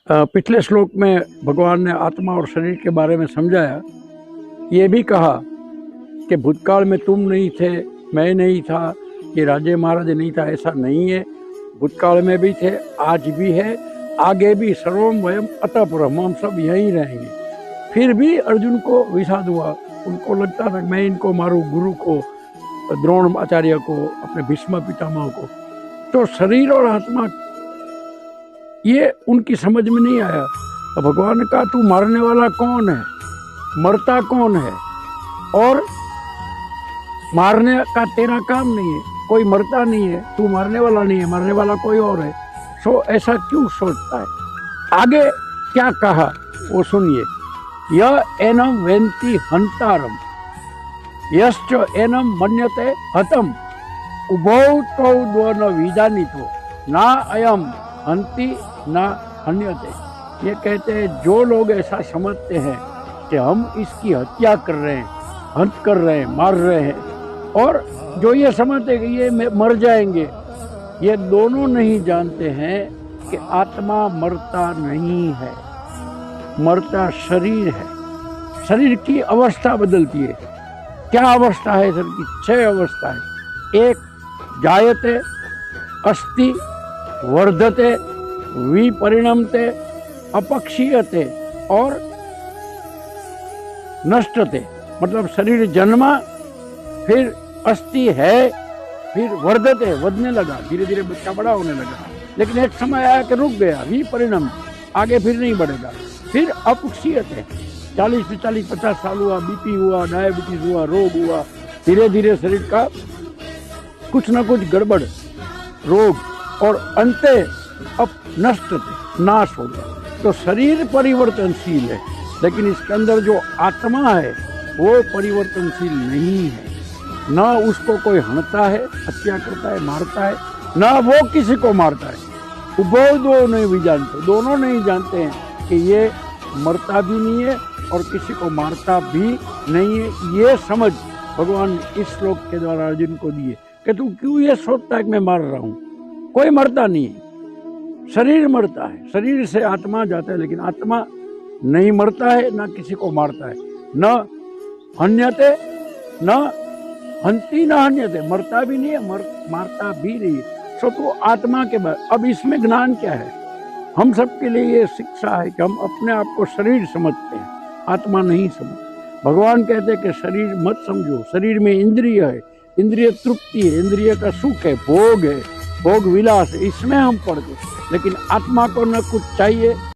पिछले श्लोक में भगवान ने आत्मा और शरीर के बारे में समझाया। ये भी कहा कि भूतकाल में तुम नहीं थे, मैं नहीं था, ये राजे महाराज नहीं था, ऐसा नहीं है। भूतकाल में भी थे, आज भी है, आगे भी। सर्वम वयम अतः परम, हम सब यहीं रहेंगे। फिर भी अर्जुन को विषाद हुआ। उनको लगता था मैं इनको मारूं, गुरु को, द्रोण आचार्य को, अपने भीष्म पितामह को। तो शरीर और आत्मा ये उनकी समझ में नहीं आया। तो भगवान ने कहा तू मारने वाला कौन है, मरता कौन है, और मारने का तेरा काम नहीं है, कोई मरता नहीं है, तू मारने वाला नहीं है, मारने वाला कोई और है। सो ऐसा क्यों सोचता है। आगे क्या कहा वो सुनिए। यह एनम वेन्ति हंतारम यश्च एनम मन्यते हतम उभौ तौ द्वौ विजानीतो ना अयम हंति ना हन्यते। ये कहते हैं जो लोग ऐसा समझते हैं कि हम इसकी हत्या कर रहे हैं, हंत कर रहे हैं, मार रहे हैं, और जो ये समझते हैं कि ये मर जाएंगे, ये दोनों नहीं जानते हैं कि आत्मा मरता नहीं है, मरता शरीर है। शरीर की अवस्था बदलती है। क्या अवस्था है शरीर की? 6 अवस्था है। एक, जायते, अस्ति, वर्धते, विपरिणमते, अपक्षीयते और नष्टते। मतलब शरीर जन्मा, फिर अस्थि है, फिर वर्धते, बढ़ने लगा, धीरे धीरे बच्चा बड़ा होने लगा, लेकिन एक समय आया कि रुक गया, विपरिणम, आगे फिर नहीं बढ़ेगा। फिर अपक्षीयते, 40, 45, 50 साल हुआ, बीपी हुआ, डायबिटीज हुआ, रोग हुआ, धीरे धीरे शरीर का कुछ ना कुछ गड़बड़, रोग, और अंते अब नष्ट थे, नाश हो गया। तो शरीर परिवर्तनशील है, लेकिन इसके अंदर जो आत्मा है वो परिवर्तनशील नहीं है। ना उसको कोई हनता है, हत्या करता है, मारता है, ना वो किसी को मारता है। उभौ द्वौ नहीं भी जानते, दोनों नहीं जानते हैं कि ये मरता भी नहीं है और किसी को मारता भी नहीं है। ये समझ भगवान ने इस श्लोक के द्वारा अर्जुन को दिए कि तू क्यों ये सोचता है कि मैं मार रहा हूँ। कोई मरता नहीं है, शरीर मरता है, शरीर से आत्मा जाता है, लेकिन आत्मा नहीं मरता है, ना किसी को मारता है। न हन्यते न हंति न हन्यते, मरता भी नहीं है, मारता भी नहीं है। सो तो आत्मा के बाद अब इसमें ज्ञान क्या है? हम सबके लिए ये शिक्षा है कि हम अपने आप को शरीर समझते हैं, आत्मा नहीं समझ। भगवान कहते हैं कि शरीर मत समझो, शरीर में इंद्रिय है, इंद्रिय तृप्ति है, इंद्रिय का सुख है, भोग विलास है, इसमें हम पढ़ते। लेकिन आत्मा को न कुछ चाहिए